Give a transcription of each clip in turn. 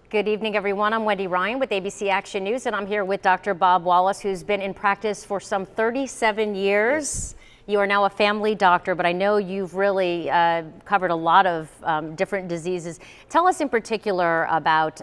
Good evening, everyone. I'm Wendy Ryan with ABC Action News, and I'm here with Dr. Bob Wallace, who's been in practice for some 37 years. You are now a family doctor, but I know you've really covered a lot of different diseases. Tell us in particular about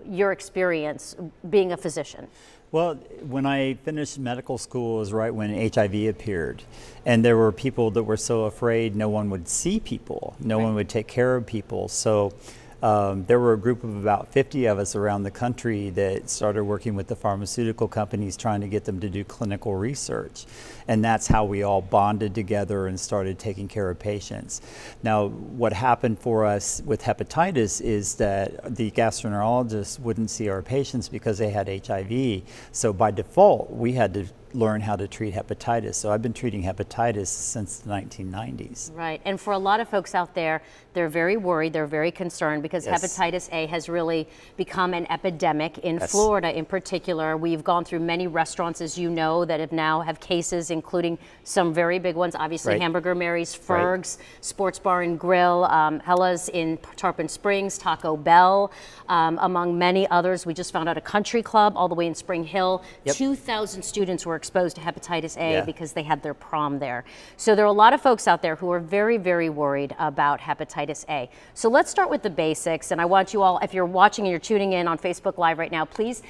your experience being a physician. Well, when I finished medical school was right when HIV appeared, and there were people that were so afraid no one would see people, no one would take care of people. So there were a group of about 50 of us around the country that started working with the pharmaceutical companies trying to get them to do clinical research. And that's how we all bonded together and started taking care of patients. Now, what happened for us with hepatitis is that the gastroenterologists wouldn't see our patients because they had HIV. So by default, we had to learn how to treat hepatitis. So I've been treating hepatitis since the 1990s. Right, and for a lot of folks out there, they're very worried, they're very concerned because hepatitis A has really become an epidemic in Florida in particular. We've gone through many restaurants, as you know, that have now have cases, including some very big ones, obviously Hamburger Mary's, Ferg's, Sports Bar and Grill, Hella's in Tarpon Springs, Taco Bell, among many others. We just found out a country club all the way in Spring Hill. 2,000 students were exposed to hepatitis A because they had their prom there. So there are a lot of folks out there who are very, very worried about hepatitis A. So let's start with the basics, and I want you all, if you're watching and you're tuning in on Facebook Live right now, please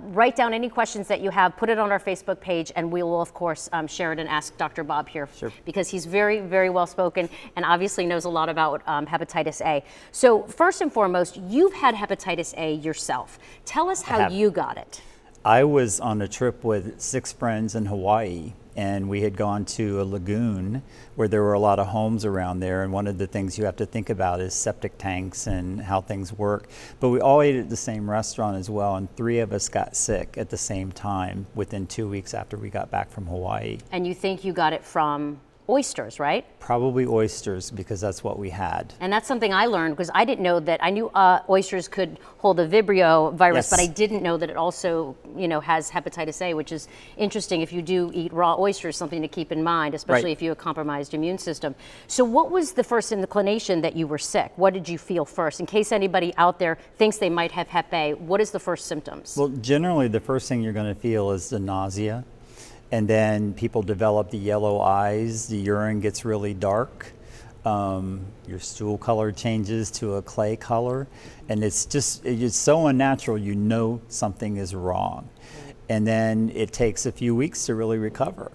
write down any questions that you have, put it on our Facebook page, and we will of course share it and ask Dr. Bob here because he's very, very well spoken and obviously knows a lot about hepatitis A. So first and foremost, you've had hepatitis A yourself. Tell us how you got it. I was on a trip with 6 friends in Hawaii, and we had gone to a lagoon where there were a lot of homes around there, and one of the things you have to think about is septic tanks and how things work. But we all ate at the same restaurant as well, and 3 of us got sick at the same time within 2 weeks after we got back from Hawaii. And you think you got it from oysters, right? Probably oysters, because that's what we had. And that's something I learned, because I didn't know that. I knew oysters could hold the Vibrio virus, but I didn't know that it also, you know, has hepatitis A, which is interesting. If you do eat raw oysters, something to keep in mind, especially if you have a compromised immune system. So what was the first inclination that you were sick? What did you feel first? In case anybody out there thinks they might have Hep A, what is the first symptoms? Well, generally the first thing you're going to feel is the nausea. And then people develop the yellow eyes, the urine gets really dark, your stool color changes to a clay color, and it's so unnatural, you know something is wrong. And then it takes a few weeks to really recover.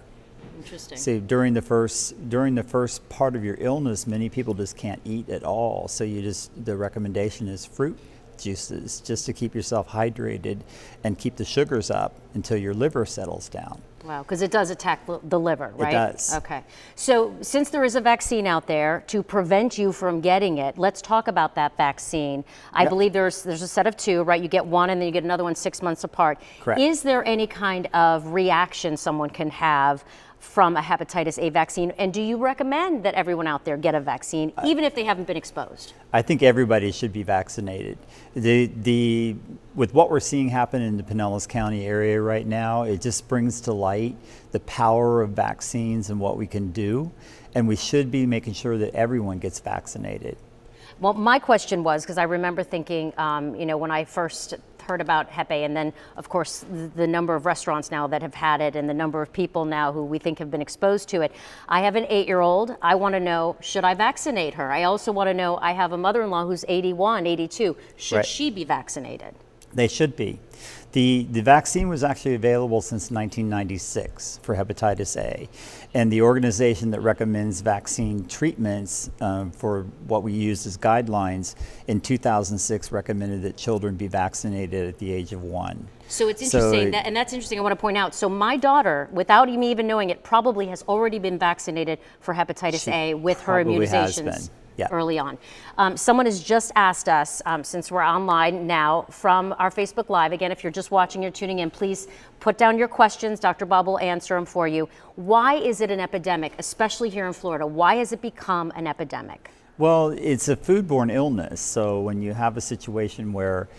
Interesting. So during the first part of your illness, many people just can't eat at all. So the recommendation is fruit juices, just to keep yourself hydrated and keep the sugars up until your liver settles down. Wow, because it does attack the liver, right? It does. Okay. So since there is a vaccine out there to prevent you from getting it, let's talk about that vaccine. I believe there's a set of 2, right? You get one and then you get another one 6 months apart. Correct. Is there any kind of reaction someone can have from a hepatitis A vaccine? And do you recommend that everyone out there get a vaccine, even if they haven't been exposed? I think everybody should be vaccinated. With what we're seeing happen in the Pinellas County area right now, it just brings to light the power of vaccines and what we can do. And we should be making sure that everyone gets vaccinated. Well, my question was, because I remember thinking, you know, when I first heard about Hep A, and then of course the number of restaurants now that have had it and the number of people now who we think have been exposed to it. I have an 8-year-old. I want to know, should I vaccinate her? I also want to know, I have a mother-in-law who's 81, 82. Should she be vaccinated? They should be. The vaccine was actually available since 1996 for hepatitis A, and the organization that recommends vaccine treatments for what we use as guidelines in 2006 recommended that children be vaccinated at the age of 1. So it's interesting, and that's interesting, I want to point out. So my daughter, without me even knowing it, probably has already been vaccinated for hepatitis A with her immunizations. Early on. Someone has just asked us, since we're online now from our Facebook Live, again, if you're just watching or tuning in, please put down your questions. Dr. Bob will answer them for you. Why is it an epidemic, especially here in Florida? Why has it become an epidemic? Well, it's a foodborne illness. So when you have a situation where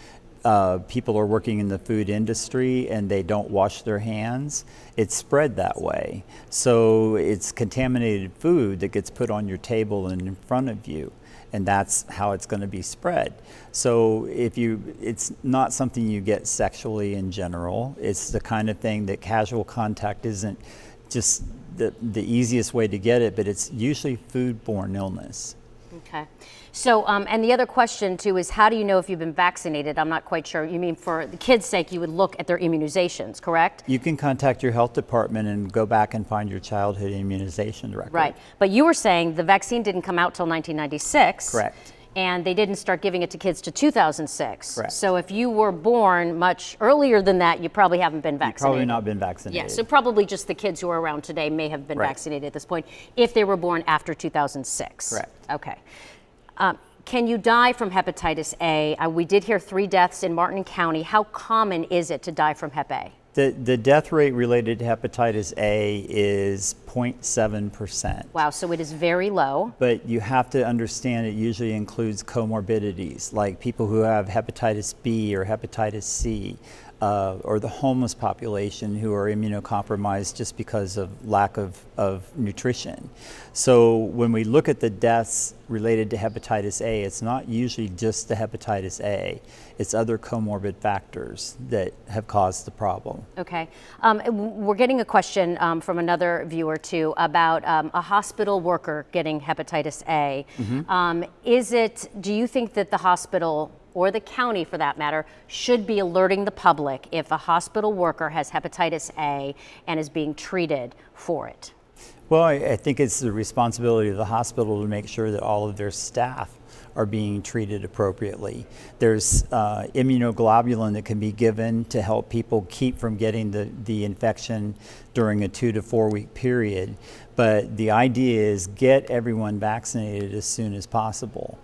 people are working in the food industry and they don't wash their hands, it's spread that way. So it's contaminated food that gets put on your table and in front of you. and that's how it's going to be spread. So it's not something you get sexually in general. It's the kind of thing that casual contact isn't just the easiest way to get it, but it's usually foodborne illness. Okay. So, and the other question too is, how do you know if you've been vaccinated? I'm not quite sure. You mean for the kids' sake, you would look at their immunizations, correct? You can contact your health department and go back and find your childhood immunization record. Right. But you were saying the vaccine didn't come out till 1996. Correct. And they didn't start giving it to kids to 2006. Correct. So if you were born much earlier than that, you probably haven't been vaccinated. You've probably not been vaccinated. Yeah, so probably just the kids who are around today may have been vaccinated at this point if they were born after 2006. Correct. Okay. Can you die from hepatitis A? We did hear 3 deaths in Martin County. How common is it to die from Hep A? The death rate related to hepatitis A is 0.7%. Wow, so it is very low. But you have to understand it usually includes comorbidities, like people who have hepatitis B or hepatitis C, or the homeless population who are immunocompromised just because of lack of nutrition. So when we look at the deaths related to hepatitis A, it's not usually just the hepatitis A, it's other comorbid factors that have caused the problem. Okay. We're getting a question from another viewer too about a hospital worker getting hepatitis A. Mm-hmm. Do you think that the hospital, or the county for that matter, should be alerting the public if a hospital worker has hepatitis A and is being treated for it? Well, I think it's the responsibility of the hospital to make sure that all of their staff are being treated appropriately. There's immunoglobulin that can be given to help people keep from getting the infection during a 2 to 4 week period. But the idea is get everyone vaccinated as soon as possible.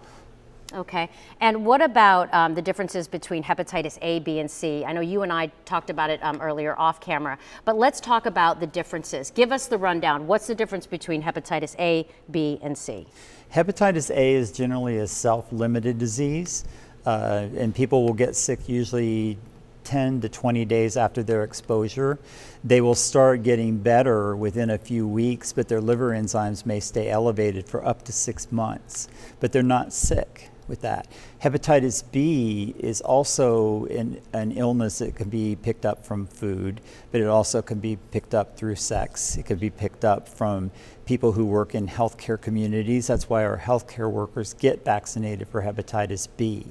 Okay. And what about the differences between hepatitis A, B, and C? I know you and I talked about it earlier off camera, but let's talk about the differences. Give us the rundown. What's the difference between hepatitis A, B, and C? Hepatitis A is generally a self-limited disease, and people will get sick usually 10 to 20 days after their exposure. They will start getting better within a few weeks, but their liver enzymes may stay elevated for up to 6 months, but they're not sick with that. Hepatitis B is also an illness that can be picked up from food, but it also can be picked up through sex. It can be picked up from people who work in healthcare communities. That's why our healthcare workers get vaccinated for hepatitis B.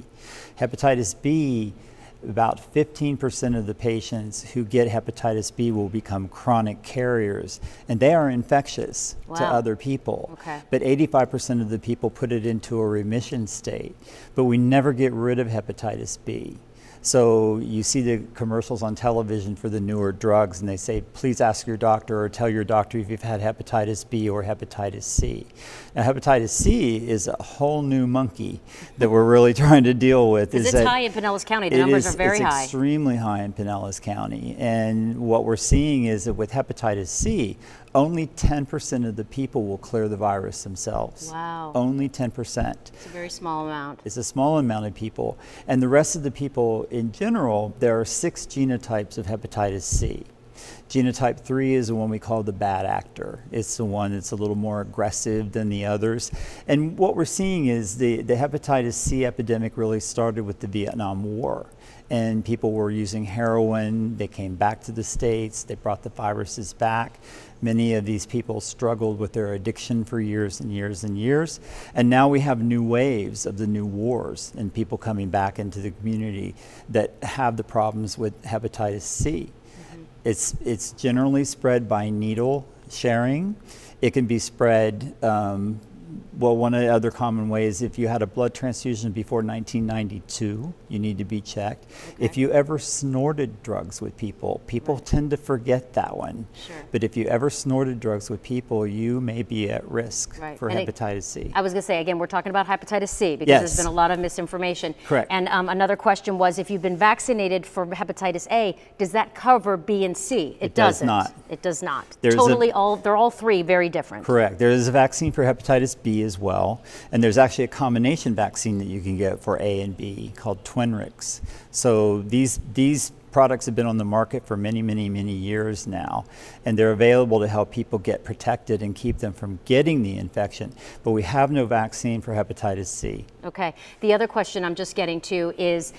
Hepatitis B, about 15% of the patients who get hepatitis B will become chronic carriers, and they are infectious to other people. Okay. But 85% of the people put it into a remission state. But we never get rid of hepatitis B. So you see the commercials on television for the newer drugs, and they say, please ask your doctor or tell your doctor if you've had hepatitis B or hepatitis C. Now, hepatitis C is a whole new monkey that we're really trying to deal with. It's high in Pinellas County. The numbers are very high. It's extremely high in Pinellas County. And what we're seeing is that with hepatitis C, only 10% of the people will clear the virus themselves. Wow. Only 10%. It's a very small amount. It's a small amount of people. And the rest of the people, in general, there are 6 genotypes of hepatitis C. Genotype 3 is the one we call the bad actor. It's the one that's a little more aggressive than the others. And what we're seeing is the hepatitis C epidemic really started with the Vietnam War. And people were using heroin. They came back to the States. They brought the viruses back. Many of these people struggled with their addiction for years and years and years. And now we have new waves of the new wars and people coming back into the community that have the problems with hepatitis C. Mm-hmm. It's generally spread by needle sharing. It can be spread, one of the other common ways, if you had a blood transfusion before 1992, you need to be checked. Okay. If you ever snorted drugs with people tend to forget that one. Sure. But if you ever snorted drugs with people, you may be at risk for hepatitis C. I was going to say, again, we're talking about hepatitis C because there's been a lot of misinformation. Correct. And another question was, if you've been vaccinated for hepatitis A, does that cover B and C? It doesn't. Does not. It does not. They're all 3 very different. Correct. There is a vaccine for hepatitis B as well, and there's actually a combination vaccine that you can get for A and B called Twinrix. So these products have been on the market for many, many, many years now, and they're available to help people get protected and keep them from getting the infection. But we have no vaccine for hepatitis C. Okay. The other question I'm just getting to is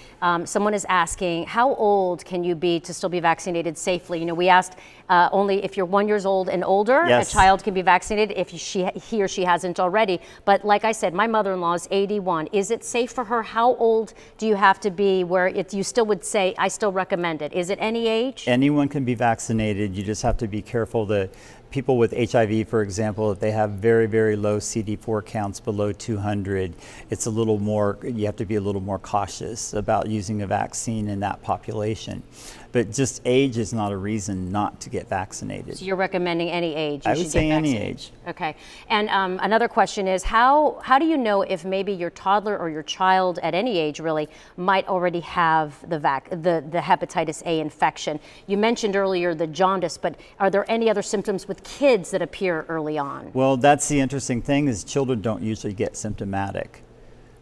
someone is asking, how old can you be to still be vaccinated safely? You know, we asked only if you're 1 year old and older, Yes. a child can be vaccinated if he or she hasn't already. But like I said, my mother-in-law is 81. Is it safe for her? How old do you have to be where you still would say, I still recommend it? Is it any age? Anyone can be vaccinated. You just have to be careful that people with HIV, for example, if they have very, very low CD4 counts below 200, it's a little more, you have to be a little more cautious about using a vaccine in that population. But just age is not a reason not to get vaccinated. So you're recommending any age? I would say any age. Okay. And another question is, how do you know if maybe your toddler or your child at any age really might already have the hepatitis A infection? You mentioned earlier the jaundice, but are there any other symptoms with kids that appear early on? Well, that's the interesting thing is children don't usually get symptomatic.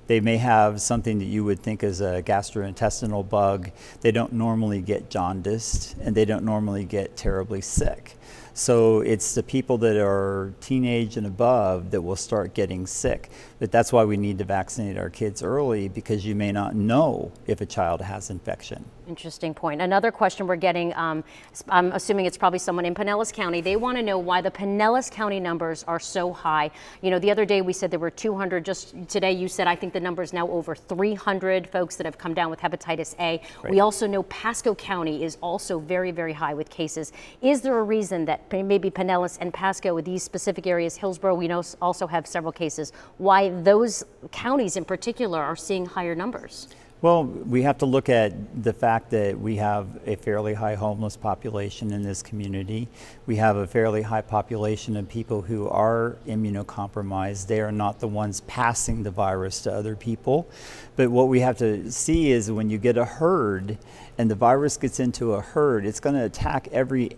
They may have something that you would think is a gastrointestinal bug. They don't normally get jaundiced, and they don't normally get terribly sick. So it's the people that are teenage and above that will start getting sick. But that's why we need to vaccinate our kids early, because you may not know if a child has infection. Interesting point. Another question we're getting, I'm assuming it's probably someone in Pinellas County. They want to know why the Pinellas County numbers are so high. You know, the other day we said there were 200. Just today you said I think the number is now over 300 folks that have come down with hepatitis A. Right. We also know Pasco County is also very, very high with cases. Is there a reason that maybe Pinellas and Pasco, with these specific areas, Hillsborough, we know also have several cases, why those counties in particular are seeing higher numbers? Well, we have to look at the fact that we have a fairly high homeless population in this community. We have a fairly high population of people who are immunocompromised. They are not the ones passing the virus to other people. But what we have to see is when you get a herd and the virus gets into a herd, it's going to attack every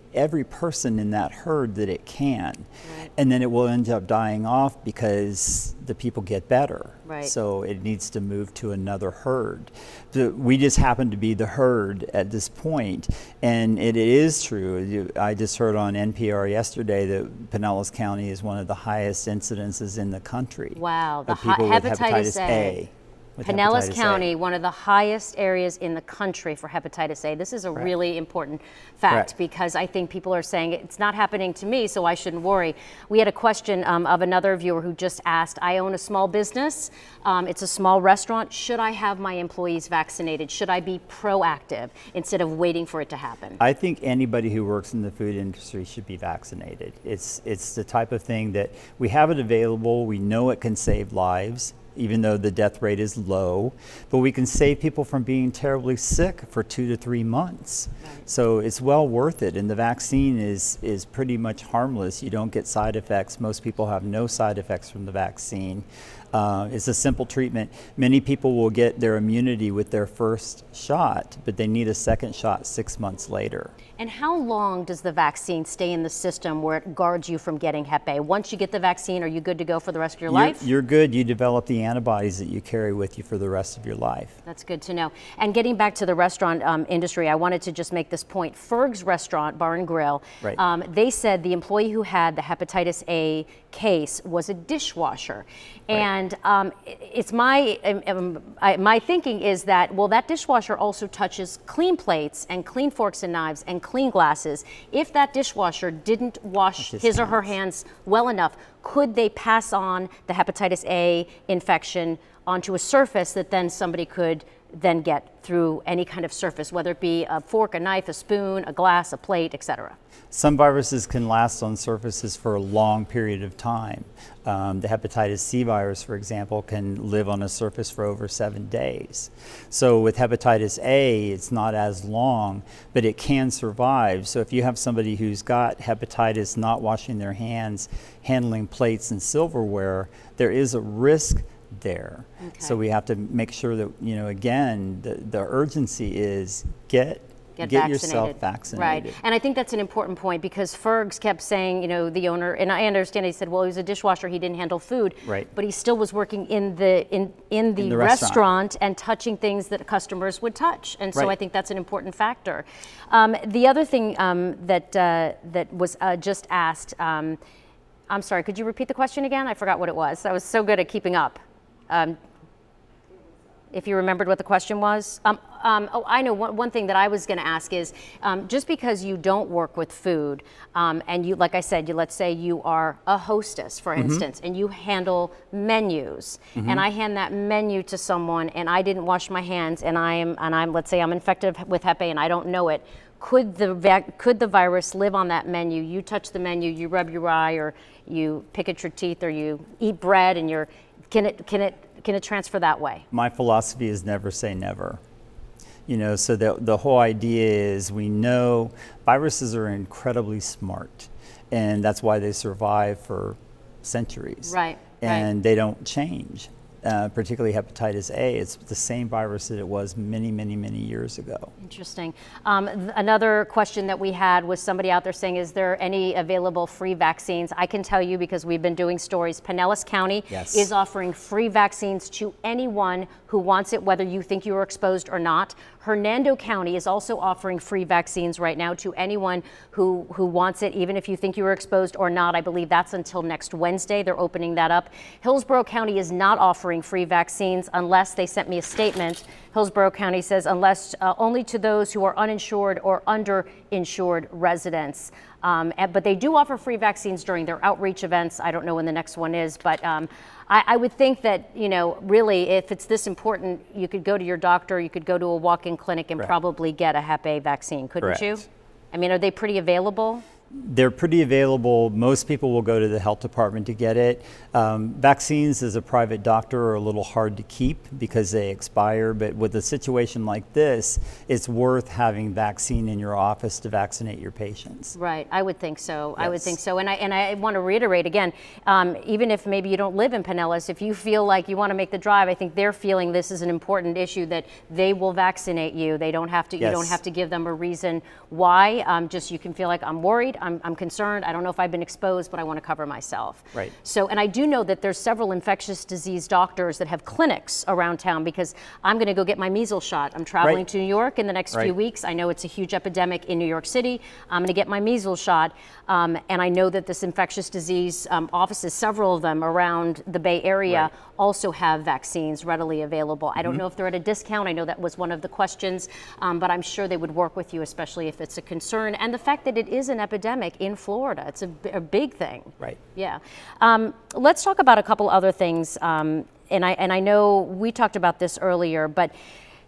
person in that herd that it can. Right. And then it will end up dying off because the people get better. Right. So it needs to move to another herd. We just happen to be the herd at this point. And it is true. I just heard on NPR yesterday that Pinellas County is one of the highest incidences in the country. Wow. Of people with hepatitis A. Pinellas County, one of the highest areas in the country for hepatitis A. This is a really important fact because I think people are saying it's not happening to me, so I shouldn't worry. We had a question of another viewer who just asked, I own a small business. It's a small restaurant. Should I have my employees vaccinated? Should I be proactive instead of waiting for it to happen? I think anybody who works in the food industry should be vaccinated. It's the type of thing that we have it available. We know it can save lives, even though the death rate is low, but we can save people from being terribly sick for 2 to 3 months. Right. So it's well worth it, and the vaccine is pretty much harmless. You don't get side effects. Most people have no side effects from the vaccine. It's a simple treatment. Many people will get their immunity with their first shot, but they need a second shot 6 months later. And how long does the vaccine stay in the system where it guards you from getting Hep A? Once you get the vaccine, are you good to go for the rest of your life? You're good. You develop the antibodies that you carry with you for the rest of your life. That's good to know. And getting back to the restaurant industry, I wanted to just make this point. Ferg's Restaurant Bar and Grill, they said the employee who had the hepatitis A case was a dishwasher. And it's my thinking is that, well, that dishwasher also touches clean plates and clean forks and knives and clean glasses. If that dishwasher didn't wash his or her hands well enough, could they pass on the hepatitis A infection onto a surface that then somebody could then get through any kind of surface, whether it be a fork, a knife, a spoon, a glass, a plate, etc.? Some viruses can last on surfaces for a long period of time. The hepatitis C virus, for example, can live on a surface for over 7 days. So with hepatitis A, it's not as long, but it can survive. So if you have somebody who's got hepatitis not washing their hands, handling plates and silverware, there is a risk there. Okay. So we have to make sure that, again, the urgency is get Get yourself vaccinated. Right. And I think that's an important point because Fergs kept saying, the owner, and I understand, he said, well, he was a dishwasher, he didn't handle food. Right. But he still was working in the restaurant and touching things that customers would touch. And so I think that's an important factor. The other thing that was just asked, I'm sorry, could you repeat the question again? I forgot what it was. I was so good at keeping up. If you remembered what the question was. Oh, I know one thing that I was going to ask is, just because you don't work with food, and you, like I said, let's say you are a hostess, for instance, and you handle menus, and I hand that menu to someone, and I didn't wash my hands, and I'm let's say I'm infected with Hep A, and I don't know it. Could the virus live on that menu? You touch the menu, you rub your eye, or you pick at your teeth, or you eat bread, and can it transfer that way? My philosophy is never say never. So the whole idea is we know viruses are incredibly smart, and that's why they survive for centuries. Right. And they don't change. Particularly hepatitis A, it's the same virus that it was many, many, many years ago. Interesting. Another question that we had was somebody out there saying, is there any available free vaccines? I can tell you, because we've been doing stories, Pinellas County is offering free vaccines to anyone who wants it, whether you think you were exposed or not. Hernando County is also offering free vaccines right now to anyone who wants it, even if you think you were exposed or not. I believe that's until next Wednesday. They're opening that up. Hillsborough County is not offering free vaccines unless they sent me a statement. Hillsborough County says unless only to those who are uninsured or underinsured residents. But they do offer free vaccines during their outreach events. I don't know when the next one is, but I would think that, really, if it's this important, you could go to your doctor, you could go to a walk-in clinic and probably get a Hep A vaccine, couldn't you? I mean, are they pretty available? They're pretty available. Most people will go to the health department to get it. Vaccines as a private doctor are a little hard to keep because they expire, but with a situation like this, it's worth having vaccine in your office to vaccinate your patients. Right, I would think so. Yes. I would think so, and I want to reiterate again, even if maybe you don't live in Pinellas, if you feel like you want to make the drive, I think they're feeling this is an important issue, that they will vaccinate you. They don't have to. You don't have to give them a reason why. Just you can feel like, I'm worried, I'm concerned, I don't know if I've been exposed, but I want to cover myself. Right. So, and I do know that there's several infectious disease doctors that have clinics around town, because I'm going to go get my measles shot. I'm traveling to New York in the next few weeks. I know it's a huge epidemic in New York City. I'm going to get my measles shot. And I know that this infectious disease offices, several of them around the Bay Area, also have vaccines readily available. I don't know if they're at a discount. I know that was one of the questions, but I'm sure they would work with you, especially if it's a concern. And the fact that it is an epidemic in Florida, it's a big thing. Right. Yeah. Let's talk about a couple other things. And I know we talked about this earlier, but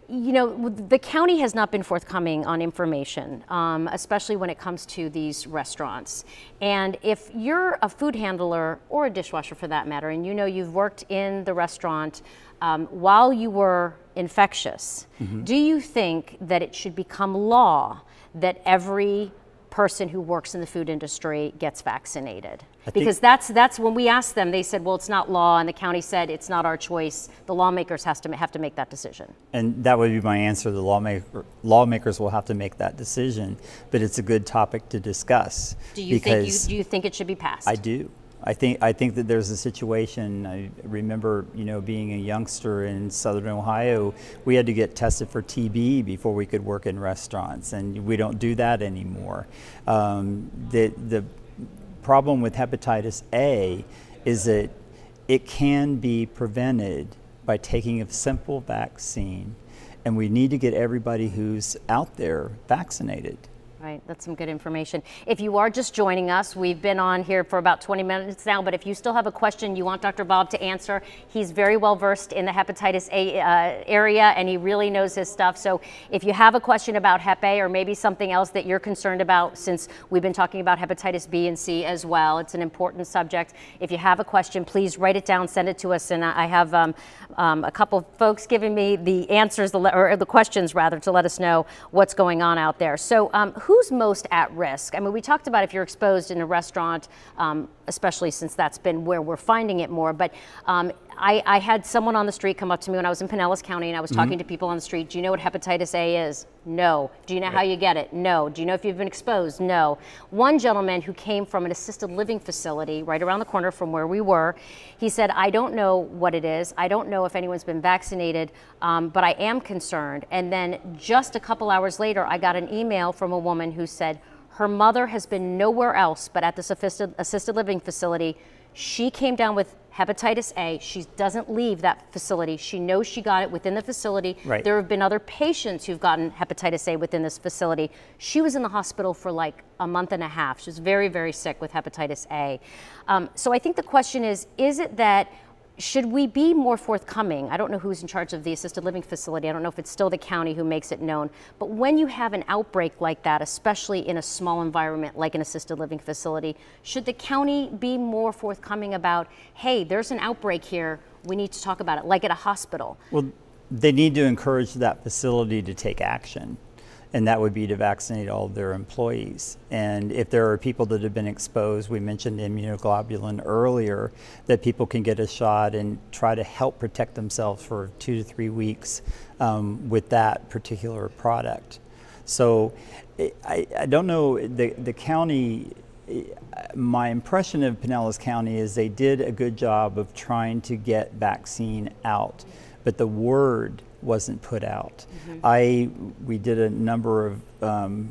the county has not been forthcoming on information, especially when it comes to these restaurants. And if you're a food handler or a dishwasher for that matter, and you've worked in the restaurant while you were infectious, do you think that it should become law that every person who works in the food industry gets vaccinated? Because that's when we asked them, they said, well, it's not law, and the county said it's not our choice. The lawmakers have to make that decision. And that would be my answer. The lawmakers will have to make that decision, but it's a good topic to discuss. Do you think it should be passed? I do. I think that there's a situation. I remember, being a youngster in Southern Ohio, we had to get tested for TB before we could work in restaurants, and we don't do that anymore. The problem with hepatitis A is that it can be prevented by taking a simple vaccine, and we need to get everybody who's out there vaccinated. Right, that's some good information. If you are just joining us, we've been on here for about 20 minutes now, but if you still have a question you want Dr. Bob to answer, he's very well versed in the hepatitis A area, and he really knows his stuff. So if you have a question about Hep A or maybe something else that you're concerned about, since we've been talking about hepatitis B and C as well, it's an important subject. If you have a question, please write it down, send it to us, and I have a couple folks giving me the answers, or the questions rather, to let us know what's going on out there. So who's most at risk? I mean, we talked about if you're exposed in a restaurant, especially since that's been where we're finding it more, but I had someone on the street come up to me when I was in Pinellas County, and I was talking to people on the street. Do you know what hepatitis A is? No. Do you know how you get it? No. Do you know if you've been exposed? No. One gentleman who came from an assisted living facility right around the corner from where we were, he said, I don't know what it is. I don't know if anyone's been vaccinated, but I am concerned. And then just a couple hours later, I got an email from a woman who said her mother has been nowhere else but at this assisted living facility. She came down with hepatitis A. She doesn't leave that facility. She knows she got it within the facility. Right. There have been other patients who've gotten hepatitis A within this facility. She was in the hospital for like a month and a half. She was very, very sick with hepatitis A. So I think the question is it that should we be more forthcoming? I don't know who's in charge of the assisted living facility. I don't know if it's still the county who makes it known. But when you have an outbreak like that, especially in a small environment like an assisted living facility, should the county be more forthcoming about, hey, there's an outbreak here, we need to talk about it, like at a hospital? Well, they need to encourage that facility to take action. And that would be to vaccinate all of their employees. And if there are people that have been exposed, we mentioned immunoglobulin earlier, that people can get a shot and try to help protect themselves for 2 to 3 weeks with that particular product. So I don't know, the county, my impression of Pinellas County is they did a good job of trying to get vaccine out, but the word wasn't put out. We did a number of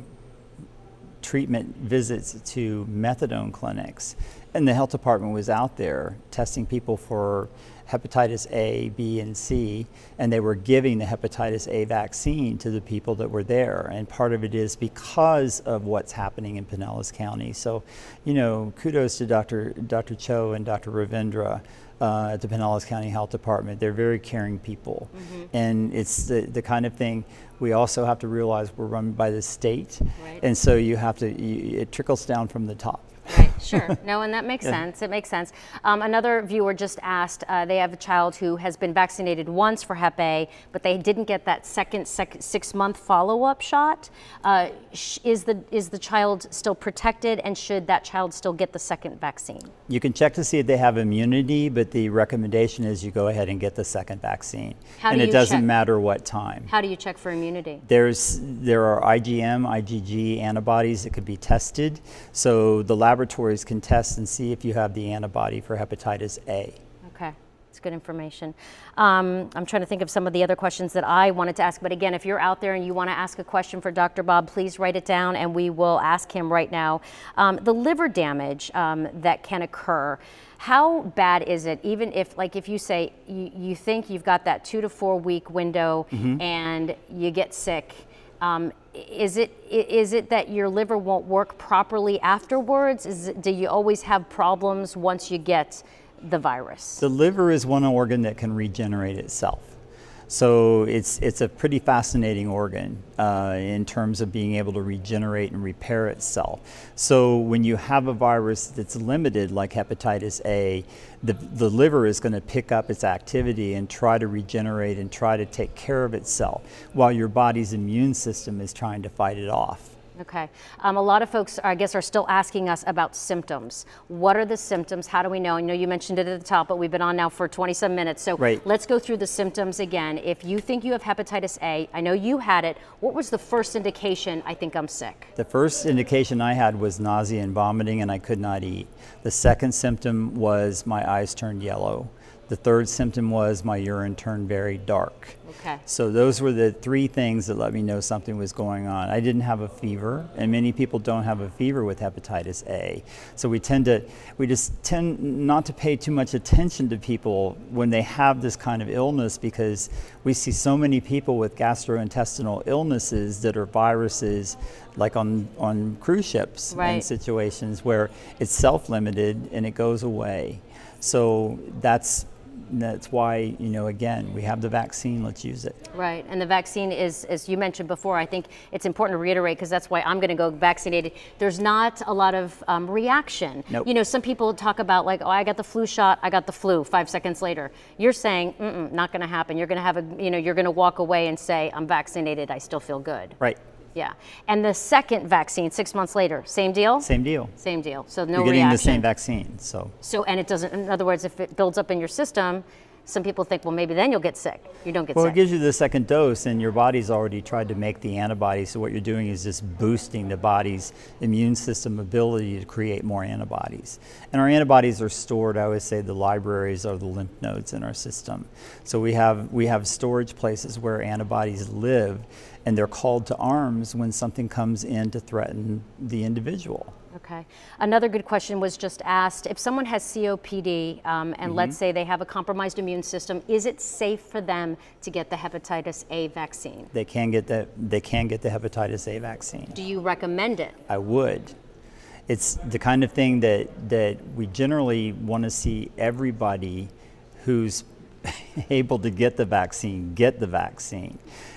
treatment visits to methadone clinics, and the health department was out there testing people for hepatitis A, B, and C, and they were giving the hepatitis A vaccine to the people that were there. And part of it is because of what's happening in Pinellas County. So, kudos to Dr. Cho and Dr. Ravindra at the Pinellas County Health Department. They're very caring people. And it's the kind of thing we also have to realize we're run by the state. Right. And so it trickles down from the top. Right, sure. No, and that makes sense. It makes sense. Another viewer just asked, they have a child who has been vaccinated once for Hep A, but they didn't get that second 6-month follow-up shot. Is the child still protected, and should that child still get the second vaccine? You can check to see if they have immunity, but the recommendation is you go ahead and get the second vaccine. And it doesn't matter what time. How do you check for immunity? There are IgM, IgG antibodies that could be tested. So the laboratories can test and see if you have the antibody for hepatitis A. Okay, that's good information. I'm trying to think of some of the other questions that I wanted to ask, but again, if you're out there and you want to ask a question for Dr. Bob, please write it down and we will ask him right now. The liver damage that can occur, how bad is it? Even if you say you think you've got that 2 to 4 week window and you get sick, is it that your liver won't work properly afterwards? Do you always have problems once you get the virus? The liver is one organ that can regenerate itself. So it's a pretty fascinating organ in terms of being able to regenerate and repair itself. So when you have a virus that's limited, like hepatitis A, the liver is going to pick up its activity and try to regenerate and try to take care of itself, while your body's immune system is trying to fight it off. Okay. A lot of folks, I guess, are still asking us about symptoms. What are the symptoms? How do we know? I know you mentioned it at the top, but we've been on now for 20-some minutes. So let's go through the symptoms again. If you think you have hepatitis A, I know you had it. What was the first indication, I think I'm sick? The first indication I had was nausea and vomiting, and I could not eat. The second symptom was my eyes turned yellow. The third symptom was my urine turned very dark. Okay. So those were the 3 things that let me know something was going on. I didn't have a fever, and many people don't have a fever with hepatitis A. So we just tend not to pay too much attention to people when they have this kind of illness, because we see so many people with gastrointestinal illnesses that are viruses, like on cruise ships and situations where it's self-limited and it goes away. So that's why, again, we have the vaccine, let's use it. Right, and the vaccine is, as you mentioned before, I think it's important to reiterate, because that's why I'm going to go vaccinated. There's not a lot of reaction. Nope. Some people talk about like, oh, I got the flu shot, I got the flu 5 seconds later. You're saying, not going to happen. You're going to have you're going to walk away and say, I'm vaccinated, I still feel good. Right. Yeah, and the second vaccine 6 months later, same deal? Same deal. Same deal, so no You're reaction. getting the same vaccine, so. So, and it doesn't, in other words, if it builds up in your system, some people think, well, maybe then you'll get sick. You don't get Well, sick. it gives you the second dose, and your body's already tried to make the antibodies. So what you're doing is just boosting the body's immune system ability to create more antibodies. And our antibodies are stored, I always say the libraries are the lymph nodes in our system. So we have storage places where antibodies live, and they're called to arms when something comes in to threaten the individual. Okay. Another good question was just asked, if someone has COPD and let's say they have a compromised immune system, is it safe for them to get the hepatitis A vaccine? They can get the hepatitis A vaccine. Do you recommend it? I would. It's the kind of thing that we generally want to see everybody who's able to get the vaccine.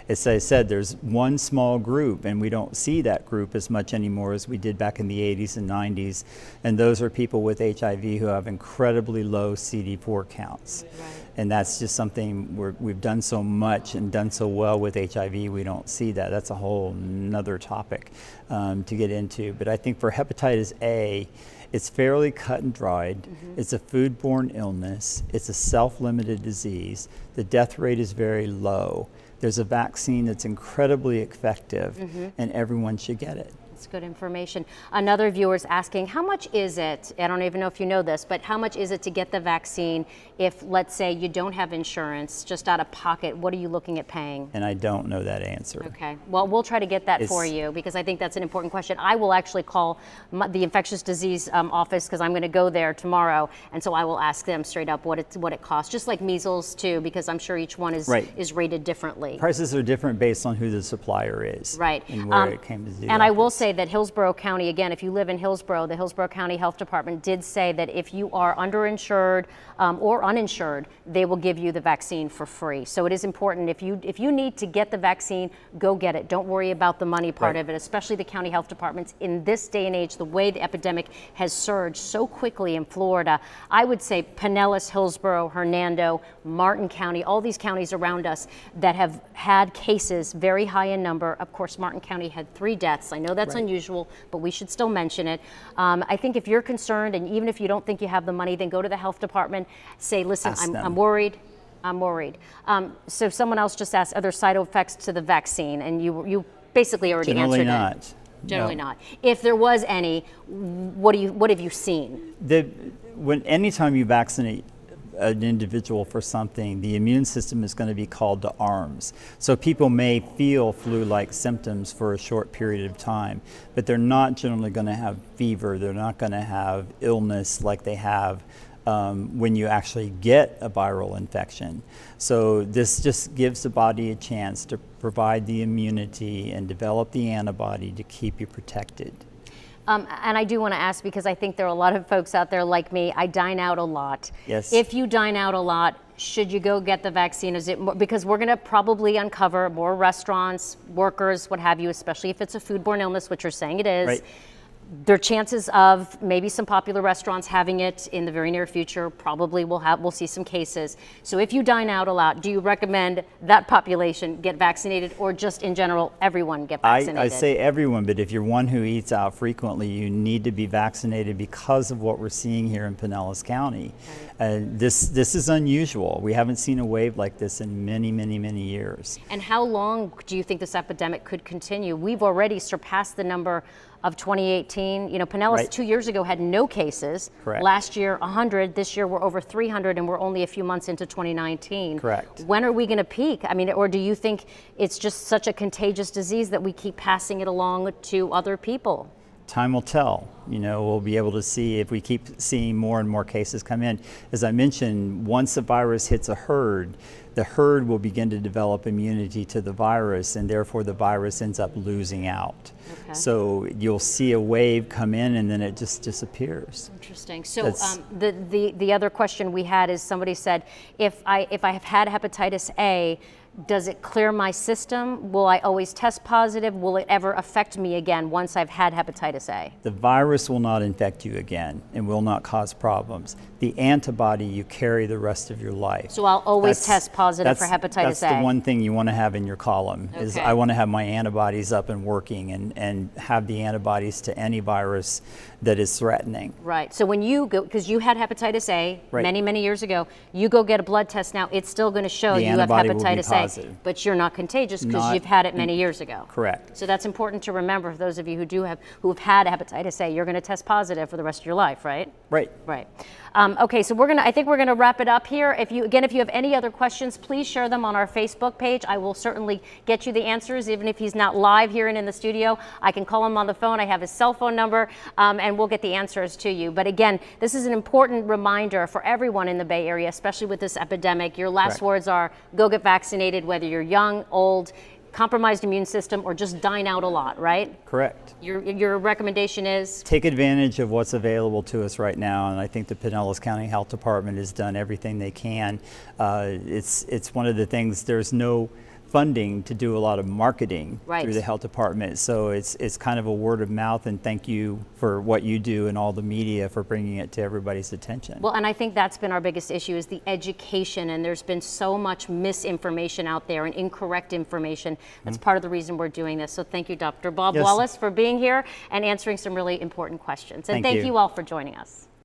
As I said, there's one small group, and we don't see that group as much anymore as we did back in the 80s and 90s, and those are people with HIV who have incredibly low CD4 counts. Right. And that's just something we've done so much and done so well with HIV, we don't see that. That's a whole nother topic to get into. But I think for hepatitis A, it's fairly cut and dried. It's a foodborne illness. It's a self-limited disease. The death rate is very low. There's a vaccine that's incredibly effective, and everyone should get it. That's good information. Another viewer is asking, how much is it, I don't even know if you know this, but how much is it to get the vaccine if, let's say, you don't have insurance, just out of pocket? What are you looking at paying? And I don't know that answer. Okay, well, we'll try to get that for you, because I think that's an important question. I will actually call the infectious disease office, because I'm going to go there tomorrow, and so I will ask them straight up what it costs, just like measles too, because I'm sure each one is rated differently. Prices are different based on who the supplier is, right, and where it came to do. And I will say that Hillsborough County, again, if you live in Hillsborough, the Hillsborough County Health Department did say that if you are underinsured or uninsured, they will give you the vaccine for free. So it is important, if you need to get the vaccine, go get it. Don't worry about the money part of it, especially the county health departments. In this day and age, the way the epidemic has surged so quickly in Florida, I would say Pinellas, Hillsborough, Hernando, Martin County, all these counties around us that have had cases very high in number. Of course, Martin County had 3 deaths. I know that's unusual, but we should still mention it. I think if you're concerned, and even if you don't think you have the money, then go to the health department, say, listen, I'm worried. I'm worried. So someone else just asked, are there side effects to the vaccine? And you basically already answered it. Generally not. Generally not. If there was any, what have you seen? Anytime you vaccinate an individual for something, the immune system is going to be called to arms. So people may feel flu-like symptoms for a short period of time, but they're not generally going to have fever. They're not going to have illness like they have when you actually get a viral infection. So this just gives the body a chance to provide the immunity and develop the antibody to keep you protected. And I do want to ask, because I think there are a lot of folks out there like me, I dine out a lot. Yes. If you dine out a lot, should you go get the vaccine? Is it more, because we're going to probably uncover more restaurants, workers, what have you, especially if it's a foodborne illness, which you're saying it is. Right. There are chances of maybe some popular restaurants having it in the very near future. Probably we'll see some cases. So if you dine out a lot, do you recommend that population get vaccinated, or just in general everyone get vaccinated? I say everyone, but if you're one who eats out frequently, you need to be vaccinated because of what we're seeing here in Pinellas County. This is unusual. We haven't seen a wave like this in many, many, many years. And how long do you think this epidemic could continue? We've already surpassed the number of 2018. You know, Pinellas 2 years ago had no cases. Correct. Last year, 100. This year, we're over 300, and we're only a few months into 2019. Correct. When are we going to peak? I mean, or do you think it's just such a contagious disease that we keep passing it along to other people? Time will tell. You know, we'll be able to see if we keep seeing more and more cases come in. As I mentioned, once the virus hits a herd, the herd will begin to develop immunity to the virus, and therefore the virus ends up losing out. Okay. So you'll see a wave come in, and then it just disappears. Interesting. So the other question we had is, somebody said, if I have had hepatitis A, Does it clear my system? Will I always test positive? Will it ever affect me again once I've had hepatitis A? The virus will not infect you again and will not cause problems. The antibody you carry the rest of your life. So I'll always test positive for hepatitis A. That's the one thing you want to have in your column, is Okay. I want to have my antibodies up and working and have the antibodies to any virus that is threatening. Right. So when you go, because you had hepatitis A Right. many, many years ago, you go get a blood test now, it's still going to show The you have antibody will be hepatitis A, positive. but you're not contagious because Not you've had it many years ago. Correct. So that's important to remember for those of you who have had hepatitis A. You're going to test positive for the rest of your life, right? Right. Right. Okay, so I think we're gonna wrap it up here. If you have any other questions, please share them on our Facebook page. I will certainly get you the answers, even if he's not live here and in the studio. I can call him on the phone. I have his cell phone number, and we'll get the answers to you. But again, this is an important reminder for everyone in the Bay Area, especially with this epidemic. Your last Correct. words are, go get vaccinated, whether you're young, old, compromised immune system, or just dine out a lot, right? Correct. Your recommendation is? Take advantage of what's available to us right now, and I think the Pinellas County Health Department has done everything they can. It's one of the things, there's no funding to do a lot of marketing Right. through the health department, so it's kind of a word of mouth, and thank you for what you do and all the media for bringing it to everybody's attention. Well, and I think that's been our biggest issue, is the education, and there's been so much misinformation out there and incorrect information. That's part of the reason we're doing this. So thank you, Dr. Bob Yes. Wallace, for being here and answering some really important questions. And Thank thank you. you all for joining us.